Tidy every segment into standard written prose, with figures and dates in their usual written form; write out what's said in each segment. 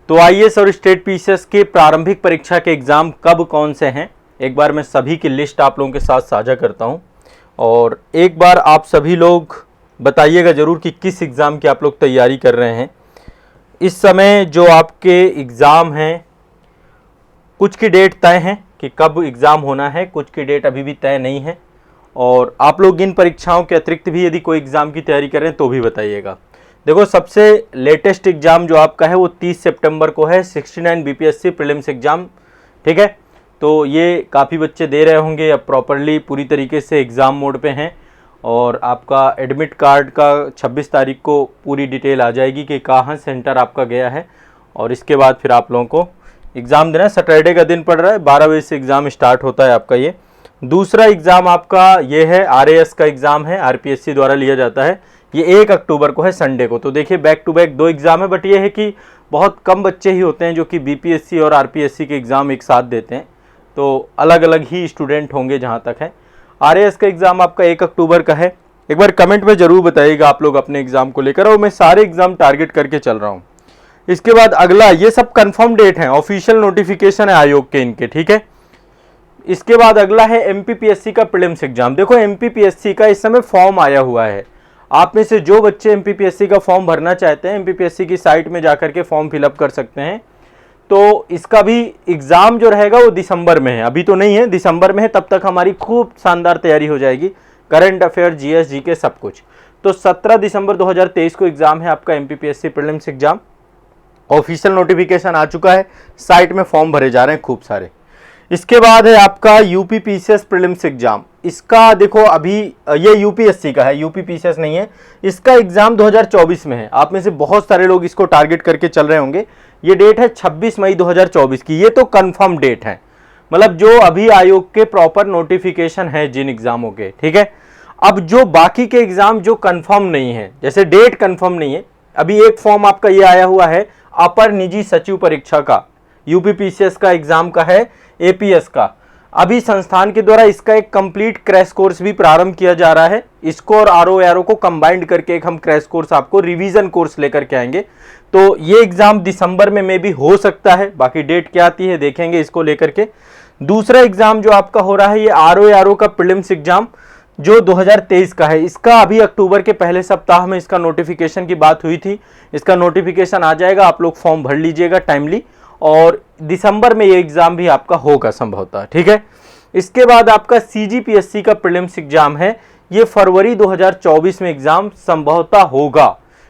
तो आईएएस और state PCS के प्रारंभिक परीक्षा के एग्ज़ाम कब कौन से हैं, एक बार मैं सभी की लिस्ट आप लोगों के साथ साझा करता हूं। और एक बार आप सभी लोग बताइएगा ज़रूर कि किस एग्ज़ाम की आप लोग तैयारी कर रहे हैं। इस समय जो आपके एग्ज़ाम हैं, कुछ की डेट तय है कि कब एग्ज़ाम होना है, कुछ की डेट अभी भी तय नहीं है। और आप लोग इन परीक्षाओं के अतिरिक्त भी यदि कोई एग्ज़ाम की तैयारी कर रहे हैं तो भी बताइएगा। देखो, सबसे लेटेस्ट एग्ज़ाम जो आपका है वो 30 सितंबर को है, 69 बीपीएससी प्रीलिम्स एग्ज़ाम। ठीक है, तो ये काफ़ी बच्चे दे रहे होंगे, अब प्रॉपरली पूरी तरीके से एग्ज़ाम मोड पे हैं। और आपका एडमिट कार्ड का 26 तारीख को पूरी डिटेल आ जाएगी कि कहाँ सेंटर आपका गया है। और इसके बाद फिर आप लोगों को एग्ज़ाम देना है। सैटरडे का दिन पड़ रहा है, 12 बजे से एग्ज़ाम स्टार्ट होता है आपका। ये दूसरा एग्ज़ाम आपका ये है, आरएएस का एग्ज़ाम है, आरपीएससी द्वारा लिया जाता है। ये 1 अक्टूबर को है, संडे को। तो देखिए, बैक टू बैक 2 एग्ज़ाम है, बट ये है कि बहुत कम बच्चे ही होते हैं जो कि बीपीएससी और आरपीएससी के एग्ज़ाम एक साथ देते हैं। तो अलग अलग ही स्टूडेंट होंगे जहाँ तक है। आरएएस का एग्ज़ाम आपका 1 अक्टूबर का है। एक बार कमेंट में ज़रूर बताइएगा आप लोग अपने एग्ज़ाम को लेकर, और मैं सारे एग्ज़ाम टारगेट करके चल रहा हूँ। इसके बाद अगला, ये सब कंफर्म डेट है, ऑफिशियल नोटिफिकेशन है आयोग के इनके। ठीक है, इसके बाद अगला है एमपीपीएससी का प्रीलिम्स एग्जाम। देखो, एमपीपीएससी का इस समय फॉर्म आया हुआ है। आप में से जो बच्चे एमपीपीएससी का फॉर्म भरना चाहते हैं, एमपीपीएससी की साइट में जाकर के फॉर्म फिलअप कर सकते हैं। तो इसका भी एग्जाम जो रहेगा वो दिसंबर में है, अभी तो नहीं है, दिसंबर में है। तब तक हमारी खूब शानदार तैयारी हो जाएगी, करंट अफेयर, जीएस, जीके सब कुछ। तो 17 दिसंबर 2023 को एग्जाम है आपका MPPSC prelims exam. Official notification आ चुका है, साइट में फॉर्म भरे जा रहे हैं खूब सारे। इसके बाद है आपका यूपी पीसीएस प्रीलिम्स एग्जाम। इसका देखो, अभी ये यूपीएससी का है, यूपी पीसीएस नहीं है। इसका एग्जाम 2024 में है। आप में से बहुत सारे लोग इसको टारगेट करके चल रहे होंगे। ये डेट है 26 मई 2024 की। ये तो कंफर्म डेट है, मतलब जो अभी आयोग के प्रॉपर नोटिफिकेशन है जिन एग्जामों के। ठीक है, अब जो बाकी के एग्जाम जो कंफर्म नहीं है, जैसे डेट कंफर्म नहीं है, अभी एक फॉर्म आपका ये आया हुआ है अपर निजी सचिव परीक्षा का, यूपी पीसीएस का एग्जाम का है, एपीएस का। अभी संस्थान के द्वारा इसका एक कंप्लीट क्रैश कोर्स भी प्रारंभ किया जा रहा है। इसको और आरओ को कंबाइंड करके एक हम क्रैश कोर्स, आपको रिवीजन कोर्स लेकर के आएंगे। तो ये एग्जाम दिसंबर में मे भी हो सकता है, बाकी डेट क्या आती है देखेंगे इसको लेकर के। दूसरा एग्जाम जो आपका हो रहा है ये आरओ का प्रीलिम्स एग्जाम, जो 2023 का है। इसका अभी अक्टूबर के पहले सप्ताह में इसका नोटिफिकेशन की बात हुई थी। इसका नोटिफिकेशन आ जाएगा, आप लोग फॉर्म भर लीजिएगा टाइमली, और दिसंबर में ये एग्जाम भी आपका होगा संभवतः। ठीक है, इसके बाद आपका सीजीपीएससी का प्रीलिम्स एग्जाम है। ये फरवरी 2024 में एग्जाम संभवतः होगा।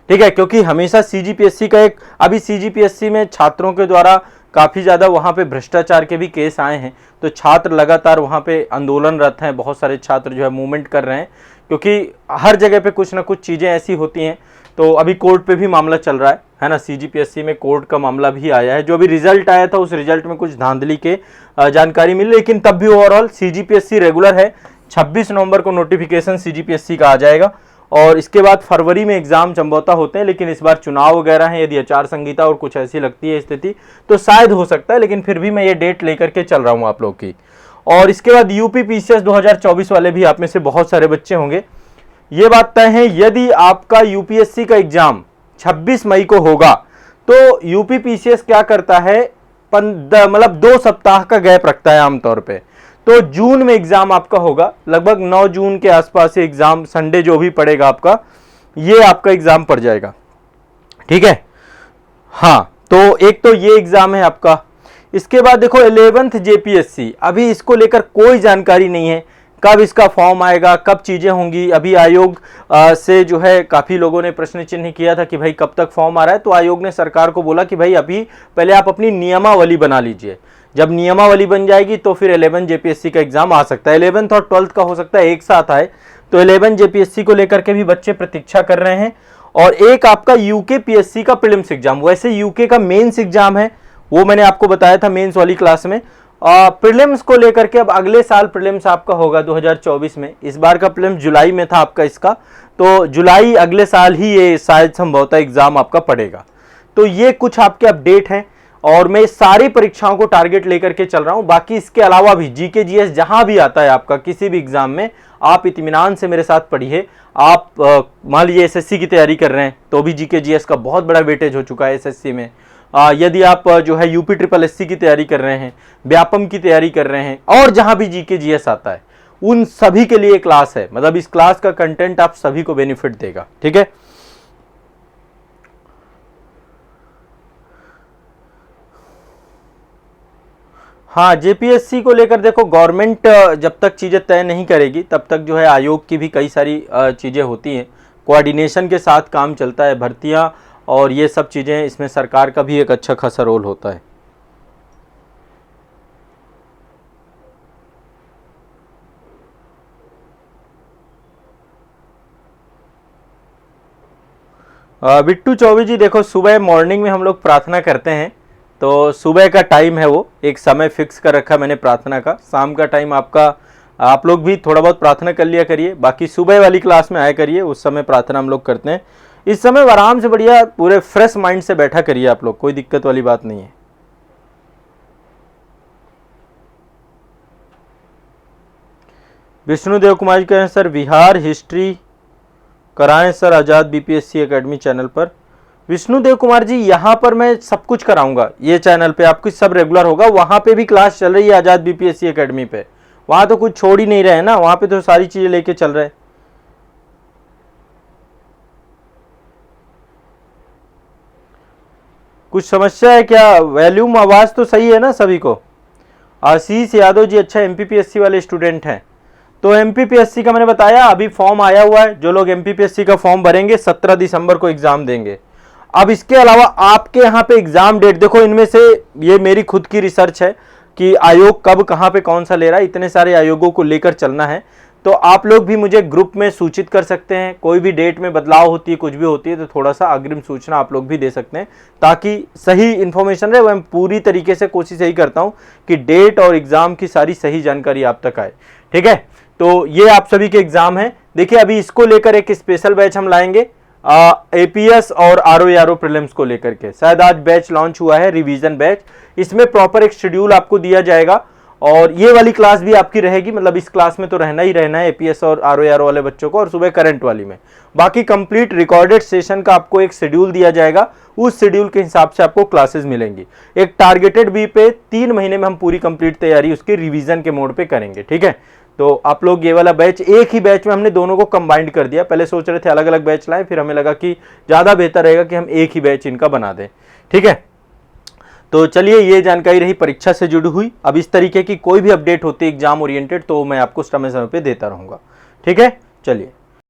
ठीक है, क्योंकि हमेशा सीजीपीएससी का एक, अभी सीजीपीएससी में छात्रों के द्वारा काफ़ी ज़्यादा वहाँ पे भ्रष्टाचार के भी केस आए हैं। तो छात्र लगातार वहाँ पे आंदोलनरत हैं, बहुत सारे छात्र जो है मूवमेंट कर रहे हैं, क्योंकि हर जगह पे कुछ ना कुछ चीज़ें ऐसी होती हैं। तो अभी कोर्ट पे भी मामला चल रहा है ना, सीजीपीएससी में कोर्ट का मामला भी आया है। जो अभी रिजल्ट आया था उस रिजल्ट में कुछ धांधली के जानकारी मिली, लेकिन तब भी ओवरऑल सीजीपीएससी रेगुलर है। 26 नवंबर को नोटिफिकेशन सीजीपीएससी का आ जाएगा, और इसके बाद फरवरी में एग्जाम संभवतः होते हैं। लेकिन इस बार चुनाव वगैरह है, यदि आचार संहिता और कुछ ऐसी लगती है स्थिति तो शायद हो सकता है, लेकिन फिर भी मैं ये डेट लेकर के चल रहा हूँ आप लोग की। और इसके बाद यूपी पीसीएस 2024 वाले भी आप में से बहुत सारे बच्चे होंगे। ये बात तय है, यदि आपका यूपीएससी का एग्जाम 26 मई को होगा तो यूपी पीसीएस क्या करता है, मतलब 2 सप्ताह का गैप रखता है आमतौर पे। तो जून में एग्जाम आपका होगा, लगभग 9 जून के आसपास एग्जाम, संडे जो भी पड़ेगा आपका, ये आपका एग्जाम पड़ जाएगा। ठीक है, हाँ, तो एक तो ये एग्जाम है आपका। इसके बाद देखो 11th जेपीएससी, अभी इसको लेकर कोई जानकारी नहीं है, कब इसका फॉर्म आएगा, कब चीज़ें होंगी। अभी आयोग से जो है काफ़ी लोगों ने प्रश्न चिन्ह किया था कि भाई कब तक फॉर्म आ रहा है। तो आयोग ने सरकार को बोला कि भाई अभी पहले आप अपनी नियमावली बना लीजिए, जब नियमावली बन जाएगी तो फिर 11 जेपीएससी का एग्जाम आ सकता है। 11th और 12th का हो सकता है एक साथ आए। तो 11 जेपीएससी को लेकर के भी बच्चे प्रतीक्षा कर रहे हैं। और एक आपका यूके पीएससी का प्रीलिम्स एग्जाम, वैसे यूके का मेंस एग्जाम है, वो मैंने आपको बताया था मेंस वाली क्लास में। प्रीलिम्स को लेकर के अब अगले साल प्रीलिम्स आपका होगा 2024 में। इस बार का प्रीलिम्स जुलाई में था आपका इसका, तो जुलाई अगले साल ही ये शायद संभवतः एग्जाम आपका पड़ेगा। तो ये कुछ आपके अपडेट हैं, और मैं सारी परीक्षाओं को टारगेट लेकर के चल रहा हूं। बाकी इसके अलावा भी जीके जीएस जहां भी आता है आपका किसी भी एग्जाम में, आप इत्मीनान से मेरे साथ पढ़िए। आप मान लीजिए एसएससी की तैयारी कर रहे हैं तो भी जीके जीएस का बहुत बड़ा वेटेज हो चुका है एसएससी में। यदि आप जो है यूपी ट्रिपल एससी की तैयारी कर रहे हैं, व्यापम की तैयारी कर रहे हैं, और जहां भी जीके जीएस आता है उन सभी के लिए क्लास है। मतलब इस क्लास का कंटेंट आप सभी को बेनिफिट देगा। ठीक है, हाँ, जेपीएससी को लेकर देखो, गवर्नमेंट जब तक चीज़ें तय नहीं करेगी तब तक जो है आयोग की भी कई सारी चीज़ें होती हैं, कोऑर्डिनेशन के साथ काम चलता है, भर्तियां और ये सब चीज़ें, इसमें सरकार का भी एक अच्छा खासा रोल होता है। बिट्टू चौबे जी, देखो सुबह मॉर्निंग में हम लोग प्रार्थना करते हैं, तो सुबह का टाइम है, वो एक समय फिक्स कर रखा मैंने प्रार्थना का। शाम का टाइम आपका, आप लोग भी थोड़ा बहुत प्रार्थना कर लिया करिए, बाकी सुबह वाली क्लास में आया करिए, उस समय प्रार्थना हम लोग करते हैं। इस समय आराम से बढ़िया पूरे फ्रेश माइंड से बैठा करिए आप लोग, कोई दिक्कत वाली बात नहीं है। विष्णुदेव कुमार जी कह रहे हैं सर बिहार हिस्ट्री कराएं सर आज़ाद बीपीएससी एकेडमी चैनल पर। विष्णुदेव कुमार जी, यहाँ पर मैं सब कुछ कराऊंगा, ये चैनल पे आपकी सब रेगुलर होगा, वहाँ पे भी क्लास चल रही है आज़ाद बीपीएससी एकेडमी पे, वहाँ तो कुछ छोड़ ही नहीं रहे ना, वहाँ पे तो सारी चीज़ें लेके चल रहे हैं। कुछ समस्या है क्या? वॉल्यूम आवाज़ तो सही है ना सभी को? आशीष यादव जी, अच्छा एमपीपीएससी वाले स्टूडेंट हैं, तो एमपीपीएससी का मैंने बताया अभी फॉर्म आया हुआ है, जो लोग एमपीपीएससी का फॉर्म भरेंगे 17 दिसंबर को एग्जाम देंगे। अब इसके अलावा आपके यहाँ पे एग्जाम डेट देखो, इनमें से ये मेरी खुद की रिसर्च है कि आयोग कब कहाँ पे कौन सा ले रहा है, इतने सारे आयोगों को लेकर चलना है, तो आप लोग भी मुझे ग्रुप में सूचित कर सकते हैं, कोई भी डेट में बदलाव होती है, कुछ भी होती है तो थोड़ा सा अग्रिम सूचना आप लोग भी दे सकते हैं, ताकि सही इन्फॉर्मेशन रहे। मैं पूरी तरीके से कोशिश यही करता हूँ कि डेट और एग्जाम की सारी सही जानकारी आप तक आए। ठीक है, तो ये आप सभी के एग्जाम है। देखिए अभी इसको लेकर एक स्पेशल बैच हम लाएंगे, एपीएस और आरओ प्रीलिम्स को लेकर के, शायद आज बैच लॉन्च हुआ है, रिवीजन बैच। इसमें प्रॉपर एक शेड्यूल आपको दिया जाएगा, और ये वाली क्लास भी आपकी रहेगी, मतलब इस क्लास में तो रहना ही रहना है एपीएस और आरओ वाले बच्चों को, और सुबह करंट वाली में। बाकी कंप्लीट रिकॉर्डेड सेशन का आपको एक शेड्यूल दिया जाएगा, उस शेड्यूल के हिसाब से आपको क्लासेस मिलेंगी। एक टारगेटेड बी पे 3 महीने में हम पूरी कंप्लीट तैयारी उसके रिवीजन के मोड पे करेंगे। ठीक है, तो आप लोग ये वाला बैच, एक ही बैच में हमने दोनों को कंबाइंड कर दिया। पहले सोच रहे थे अलग अलग बैच लाएं, फिर हमें लगा कि ज़्यादा बेहतर रहेगा कि हम एक ही बैच इनका बना दें। ठीक है, तो चलिए ये जानकारी रही परीक्षा से जुड़ी हुई। अब इस तरीके की कोई भी अपडेट होती है एग्जाम ओरिएंटेड तो मैं आपको समय समय पे देता रहूँगा। ठीक है, चलिए।